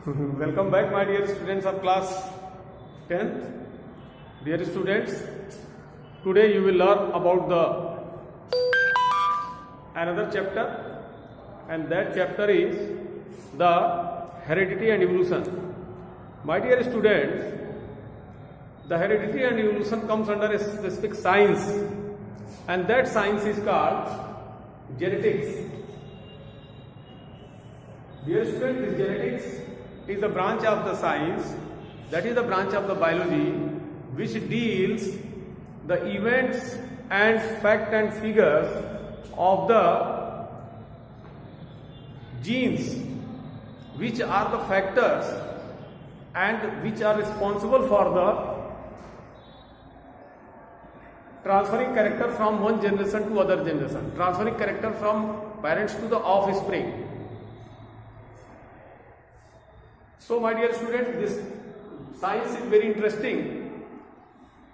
Welcome back, my dear students of class 10th. Dear students, today you will learn about the another chapter, and that chapter is the heredity and evolution. My dear students, the heredity and evolution comes under a specific science, and that science is called genetics. Dear students, this genetics is a branch of the science, that is the branch of the biology which deals the events and fact and figures of the genes, which are the factors and which are responsible for the transferring character from one generation to other generation, transferring character from parents to the offspring. So my dear students, this science is very interesting.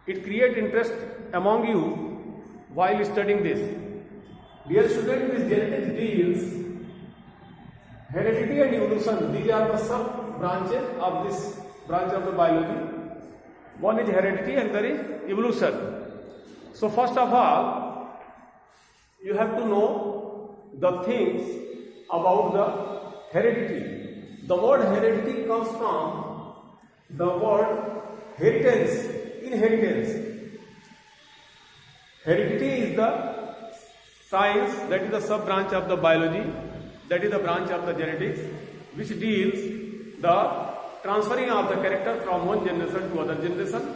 It creates interest among you while studying this. Dear students, this genetics deals heredity and evolution. These are the sub branches of this branch of the biology. One is heredity and there is evolution. So first of all, you have to know the things about the heredity. The word heredity comes from the word heritance, inheritance. Heredity is the science, that is the sub branch of the biology, that is the branch of the genetics, which deals the transferring of the character from one generation to other generation,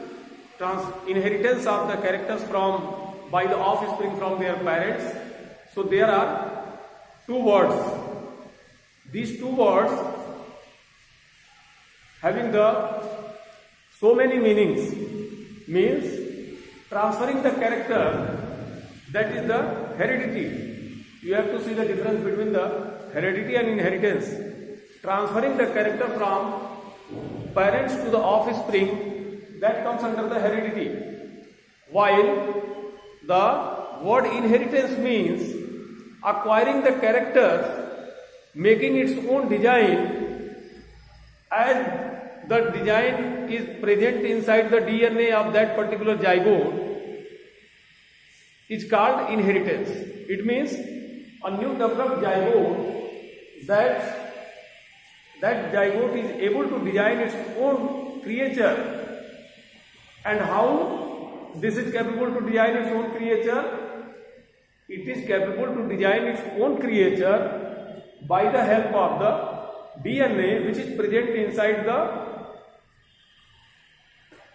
inheritance of the characters from by the offspring from their parents. So there are two words. These two words having the so many meanings, means transferring the character, that is the heredity. You have to see the difference between the heredity and inheritance. Transferring the character from parents to the offspring, that comes under the heredity. While the word inheritance means acquiring the character, making its own design, as the design is present inside the DNA of that particular zygote, is called inheritance. It means a new developed zygote, that zygote is able to design its own creature. And how this is capable to design its own creature? It is capable to design its own creature by the help of the DNA which is present inside the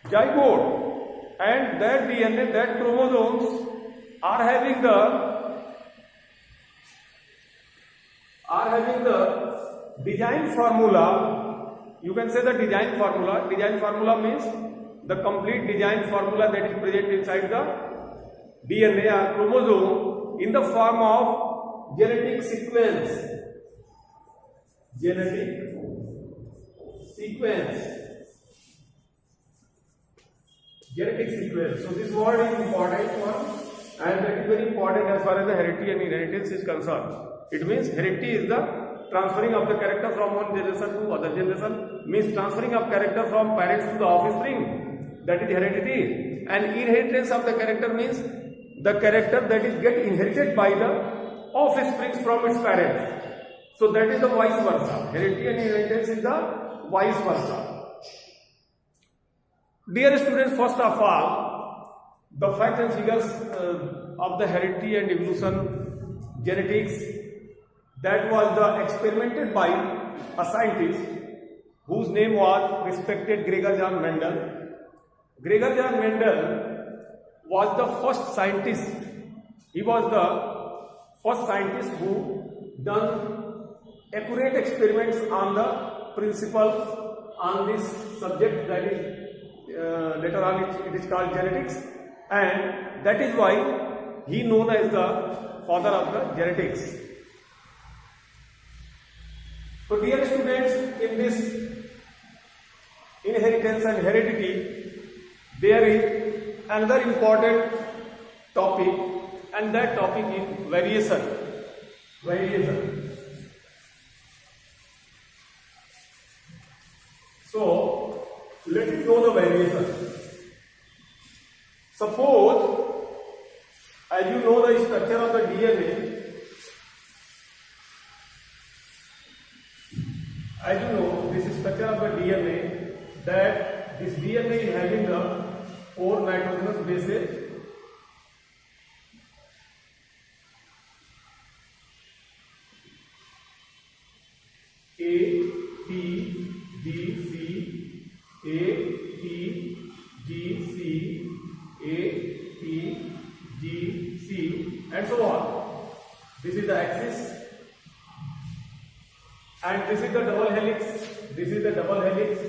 zygote, and that DNA, that chromosomes are having the design formula. You can say the design formula. Design formula means the complete design formula that is present inside the DNA or chromosome in the form of genetic sequence. Genetic sequence. Genetic sequence. So this word is important one, and it is very important as far as the heredity and inheritance is concerned. It means heredity is the transferring of the character from one generation to other generation, means transferring of character from parents to the offspring, that is heredity. And inheritance of the character means the character that is get inherited by the offspring from its parents. So that is the vice versa. Heredity and inheritance is the vice versa. Dear students, first of all, the facts and figures of the heredity and evolution genetics, that was the experimented by a scientist whose name was respected Gregor John Mendel. Gregor John Mendel was the first scientist. He was the first scientist who done accurate experiments on the principles on this subject, that is later on it is called genetics, and that is why he known as the father of the genetics. So dear students, in this inheritance and heredity, there is another important topic, and that topic is variation. Variation. So let us know the variation. Suppose, as you know the structure of the DNA, as you know this is structure of the DNA, that this DNA is having the 4 nitrogenous bases. A, T, G, C, A, T, G, C, A, T, G, C, and so on. This is the axis, and this is the double helix. This is the double helix.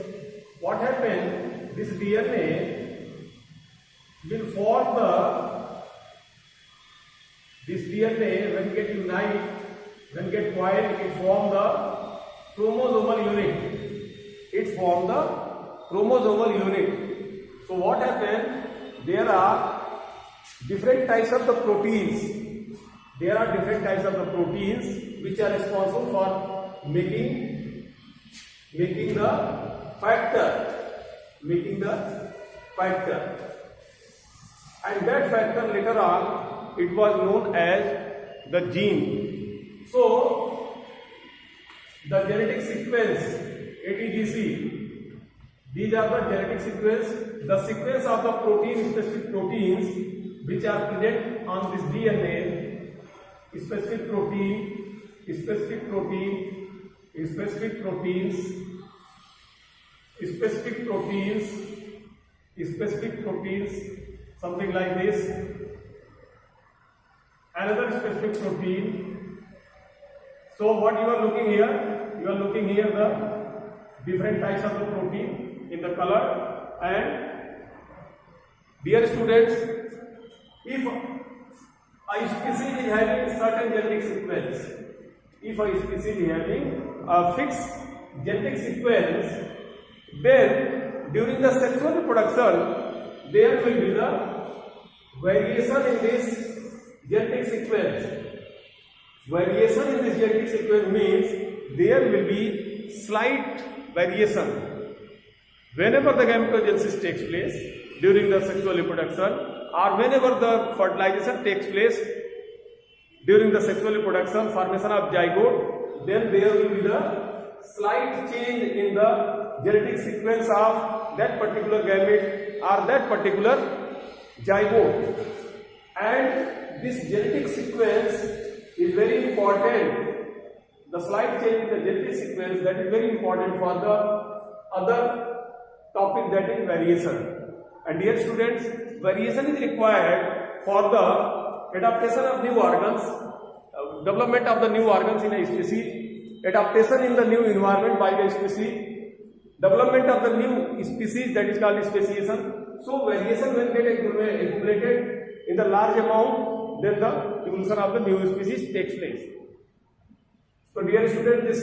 What happened? This DNA will form this DNA when get unite, when get coiled, it form the chromosomal unit. It formed the chromosomal unit. So what happened? There are different types of the proteins. There are different types of the proteins which are responsible for making the factor. And that factor later on it was known as the gene. So the genetic sequence, ATGC, these are the genetic sequence, the sequence of the protein, specific proteins which are present on this DNA, specific protein, specific protein, specific proteins, specific proteins, specific proteins, something like this, another specific protein. So what you are looking here? You are looking here the different types of the protein in the color. And dear students, if a species is having certain genetic sequence, if a species is having a fixed genetic sequence, then during the sexual reproduction there will be the variation in this genetic sequence. Variation in this genetic sequence means there will be slight variation whenever the gametogenesis takes place during the sexual reproduction, or whenever the fertilization takes place during the sexual reproduction, formation of zygote, then there will be the slight change in the genetic sequence of that particular gamete or that particular zygote. And this genetic sequence is very important. The slight change in the genetic sequence, that is very important for the other topic, that is variation. And dear students, variation is required for the adaptation of new organs, development of the new organs in a species, adaptation in the new environment by the species, development of the new species, that is called speciation. So variation when get accumulated in the large amount, then the evolution of the new species takes place. So dear students, this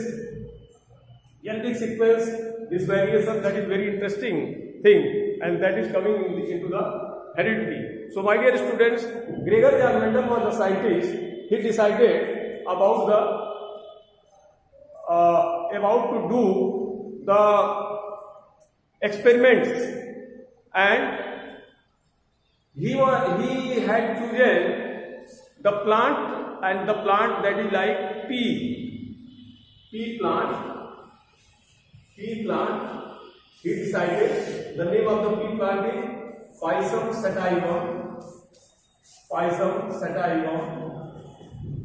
genetic sequence, this variation, that is very interesting thing, and that is coming into the heredity. So my dear students, Gregor Jan Mendel was a scientist. He decided about to do the experiments, and he had chosen the plant, and the plant that is like pea plant. He decided the name of the pea plant is Physum sativum.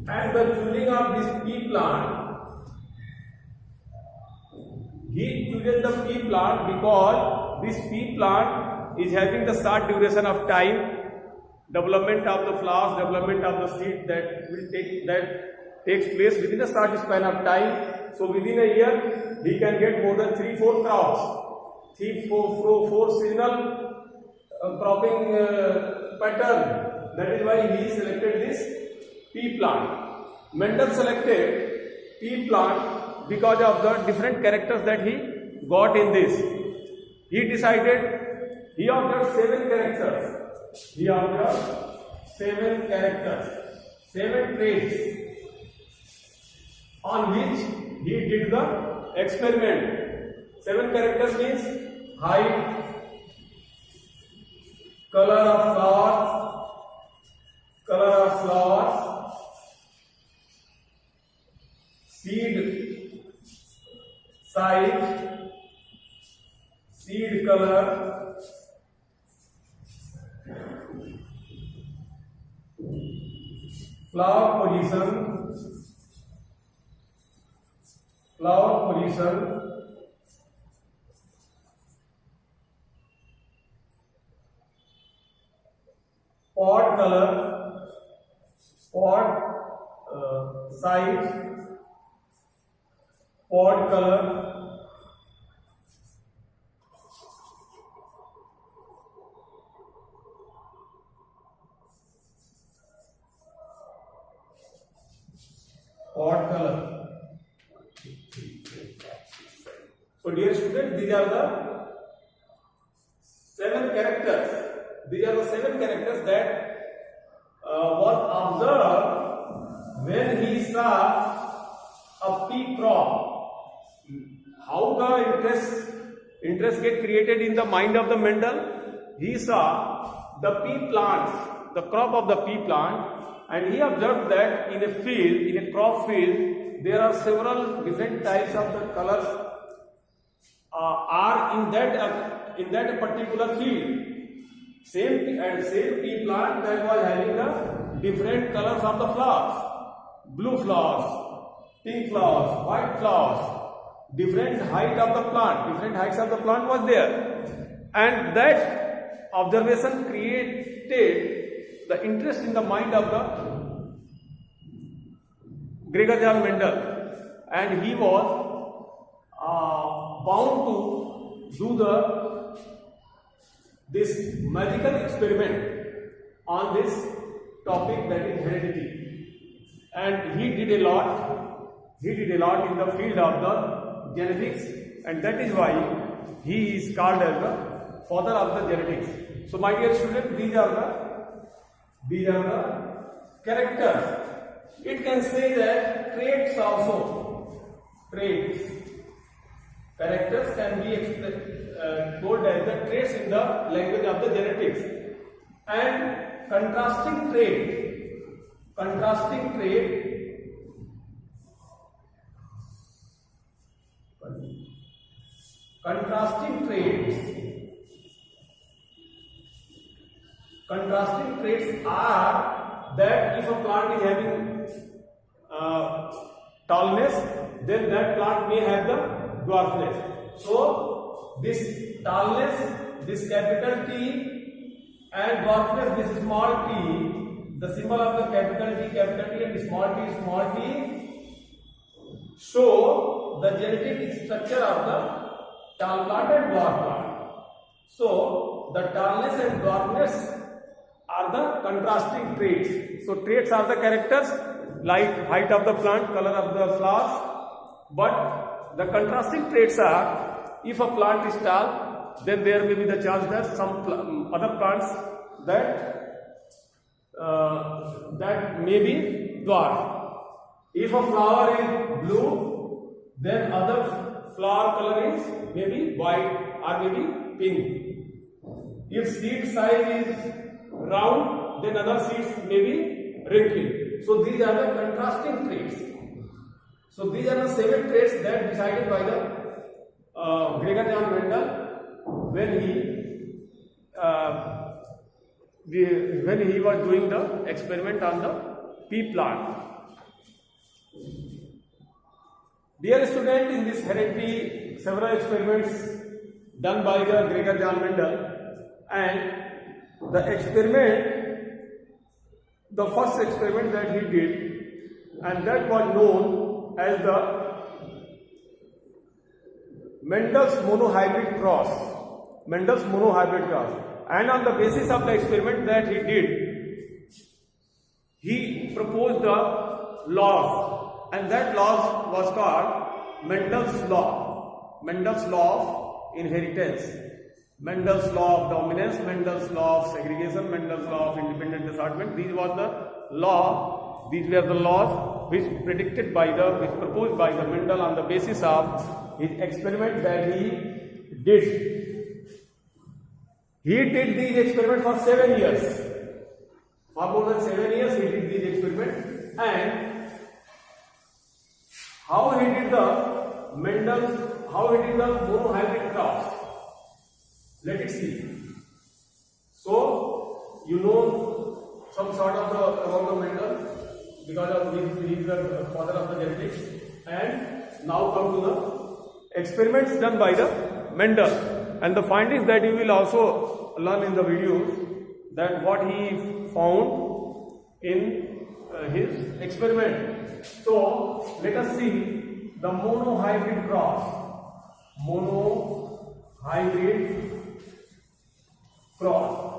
And the choosing of this pea plant, he chosen the pea plant because this pea plant is having the short duration of time, development of the flowers, development of the seed takes place within a short span of time. So within a year he can get more than 3-4 crops, 3-4 seasonal cropping pattern. That is why he selected this pea plant. Mendel selected pea plant because of the different characters that he got in this. He decided, he observed 7 characters. He observed 7 characters, 7 traits on which he did the experiment. 7 characters means height, color of flowers, seed size, seed color, flower position, pod color, pod size, pod color, pod color. So dear students, these are the 7 characters. These are the 7 characters that was observed when he saw a pea crop. How the interest get created in the mind of the Mendel? He saw the pea plants, the crop of the pea plant, and he observed that in a field, in a crop field, there are several different types of the colors are in that particular field. Same pea plant that was having the different colors of the flowers, blue flowers, pink flowers, white flowers, different height of the plant, different heights of the plant was there, and that observation created the interest in the mind of the Gregor Johann Mendel, and he was bound to do this magical experiment on this topic, that is heredity, and he did a lot in the field of the genetics, and that is why he is called as the father of the genetics. So my dear students, these are the characters. It can say that traits also, characters can be told as the traits in the language of the genetics, and contrasting traits are that if a plant is having tallness, then that plant may have the dwarfness. So this tallness, this capital T, and dwarfness, this small t, the symbol of the capital T and small t show the genetic structure of the tall plant and dwarf plant. So the tallness and dwarfness are the contrasting traits. So traits are the characters like height of the plant, color of the flowers, but the contrasting traits are, if a plant is tall, then there may be the chance that some other plants that may be dwarf. If a flower is blue, then other flower color is maybe white or maybe pink. If seed size is round, then other seeds may be wrinkly. So these are the contrasting traits. So these are the 7 traits that decided by the Gregor Johann Mendel when he was doing the experiment on the pea plant. Dear student, in this heredity, several experiments done by the Gregor Johann Mendel, and the first experiment that he did, and that was known as the Mendel's monohybrid cross. And on the basis of the experiment that he did, he proposed the laws, and that law was called Mendel's law. Mendel's law of inheritance, Mendel's law of dominance, Mendel's law of segregation, Mendel's law of independent assortment. These were the laws which proposed by the Mendel on the basis of his experiment that he did. He did these experiments for 7 years. For more than 7 years he did these experiments. And how he did the monohybrid cross? Let it see. So you know some sort of about the Mendel, because of he is the father of the genetics. And now come to the experiments done by the Mendel, and the findings that you will also learn in the videos, that what he found in his experiment. So let us see the monohybrid cross. Monohybrid cross.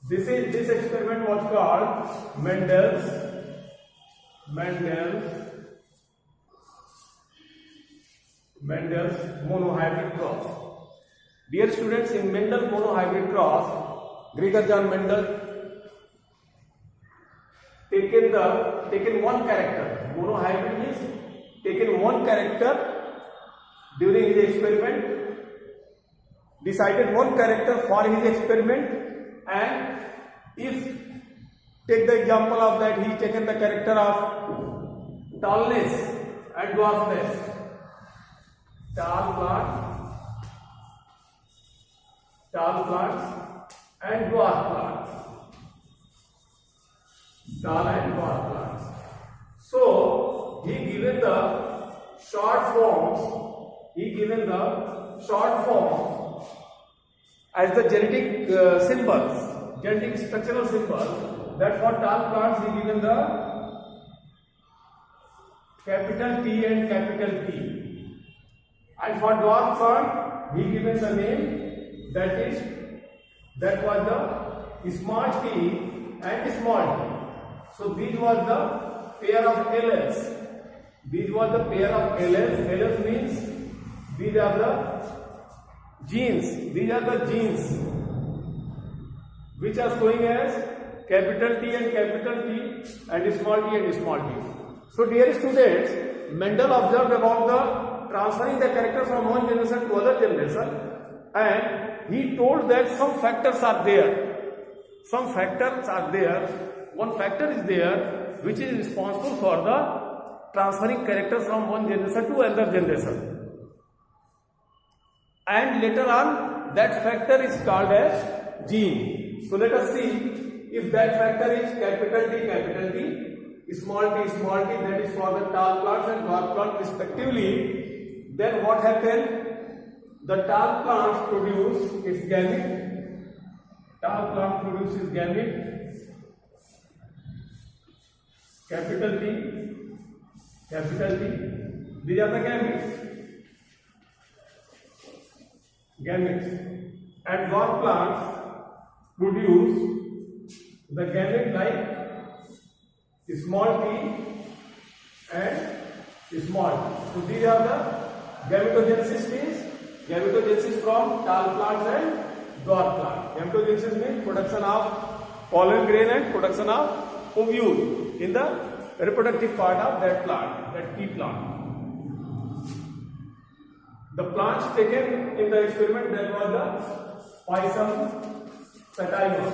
This experiment was called Mendel's monohybrid cross. Dear students, in Mendel monohybrid cross, Gregor John Mendel taken one character. Monohybrid means taken one character during his experiment, decided one character for his experiment, and if take the example of that, he taken the character of tallness and dwarfness. Tall plants and dwarf plants. Tall and dwarf plants. So he given the short forms as the genetic symbols, genetic structural symbols. That for tall plants he given the capital T and capital T. And for dwarf plant, he given the name that was the small t and small t. So these were the pair of alleles. Alleles means these are the genes. These are the genes which are showing as capital T and capital T and small t and small t. So dear students, Mendel observed about the transferring the character from one generation to other generation, and he told that some factors are there. One factor is there which is responsible for the transferring characters from one generation to another generation. And later on, that factor is called as gene. So let us see if that factor is capital T, small t, that is for the tall plants and dwarf plants respectively. Then what happened? The tall plants produce its gamete. Capital T. These are the gametes. And dwarf plants produce the gamete like small t and small t. So these are the gametogenesis means gametogenesis from tall plants and dwarf plants. Gametogenesis means production of pollen grain and production of ovule in the reproductive part of that plant, that pea plant. The plants taken in the experiment, that was the Pisum sativum.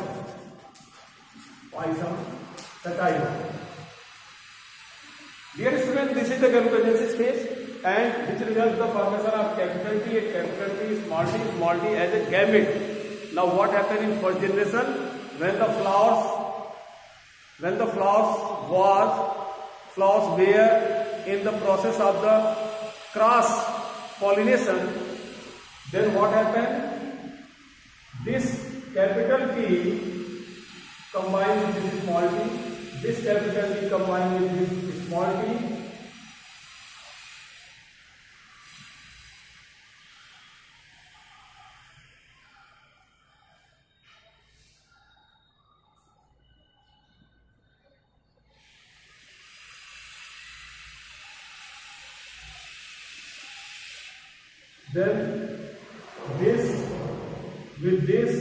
Dear students, this is the gametogenesis phase, and which results the formation of capital T and capital T, small t as a gamete. Now what happened in first generation? When the flowers were in the process of the cross pollination, then what happened? This capital T combined with this small t, this capital T combined with this small t, then this with this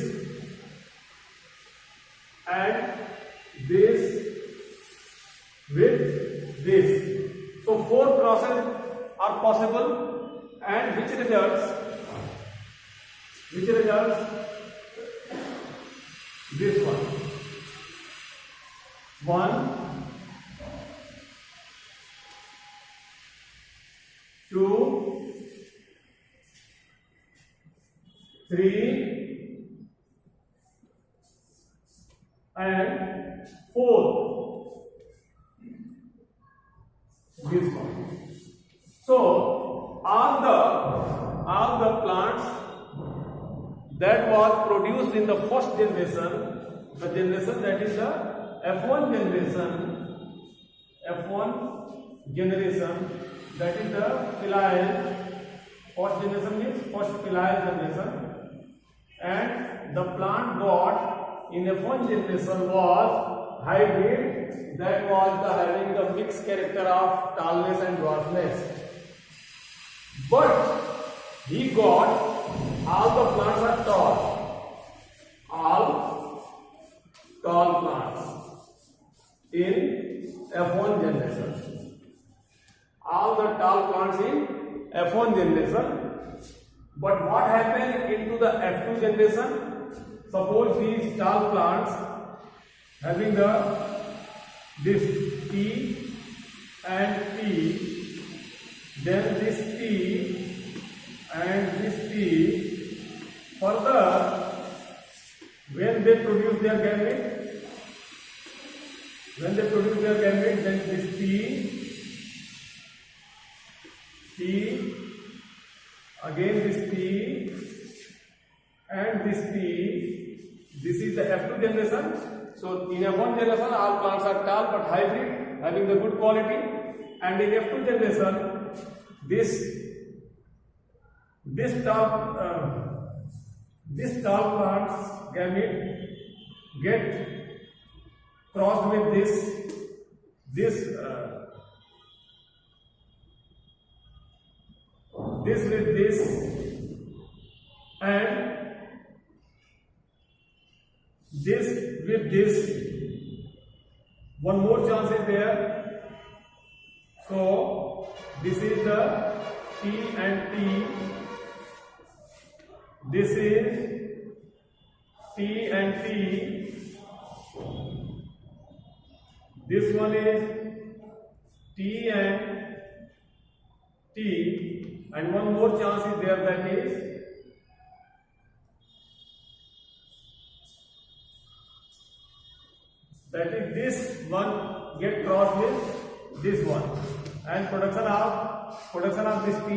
and this with possible, and which results this one, 2, 3, and 4. This one. So all the plants that was produced in the first generation, the generation that is the F1 generation, that is the filial. First generation means first filial generation, and the plant got in F1 generation was hybrid, that was having the mixed character of tallness and dwarfness. But he got all the plants are tall, all tall plants in F1 generation. All the tall plants in F1 generation. But what happened into the F2 generation? Suppose these tall plants having this T and T, then this T and this T. Further, when they produce their gamete, then this T, again this T, and this T. This is the F2 generation. So in F1 generation, all plants are tall but hybrid, having the good quality, and in F2 generation, this tall plants gamete get crossed with this with this, and this with this. One more chance is there. So this is the T and T. This is T and T. This one is T and T, and one more chance is there, that is this one get crossed with this one, and production of this T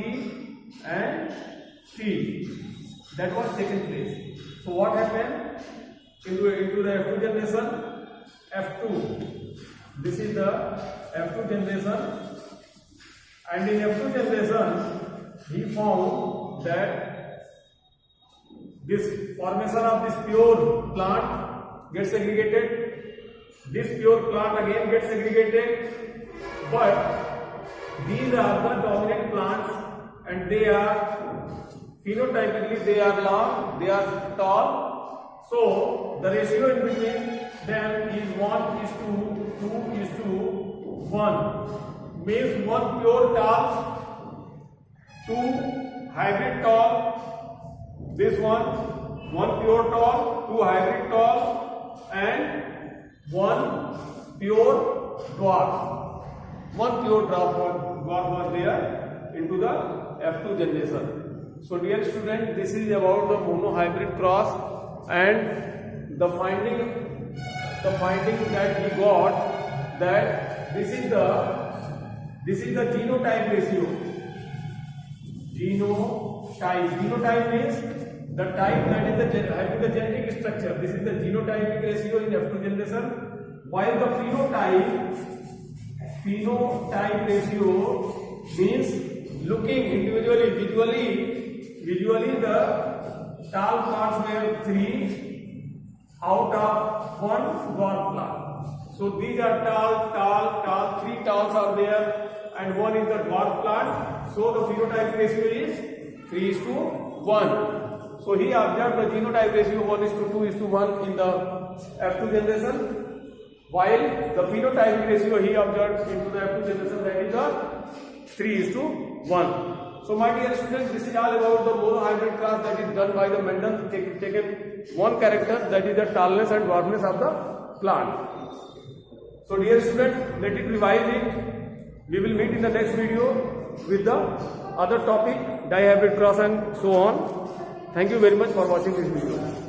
and T, that was taken place. So what happened into the F2 generation? F2. This is the F2 generation, and in F2 generation he found that this formation of this pure plant gets segregated. This pure plant again gets segregated, but these are the dominant plants, and they are phenotypically they are long, they are tall. So the ratio in between them is 1:2:1. Means one pure tall, two hybrid tall. This one pure tall, two hybrid tall, and one pure dwarf. One pure dwarf was there into the F2 generation. So dear student, this is about the monohybrid cross, and the finding that he got, that this is the genotype ratio. Genotype means the type that is having the genetic structure. This is the genotypic ratio in F2 generation, while the phenotype ratio means looking individually, visually the tall plants were 3 out of 1 dwarf plant. So these are tall, 3 talls are there, and 1 is the dwarf plant. So the phenotypic ratio is 3:1. So he observed the genotype ratio 1:2:1 in the F2 generation, while the phenotypic ratio he observed into the F2 generation, that is the 3:1. 1. So my dear students, this is all about the monohybrid class that is done by the Mendel, taken one character, that is the tallness and dwarfness of the plant. So dear students, let it revise it. We will meet in the next video with the other topic, dihybrid cross and so on. Thank you very much for watching this video.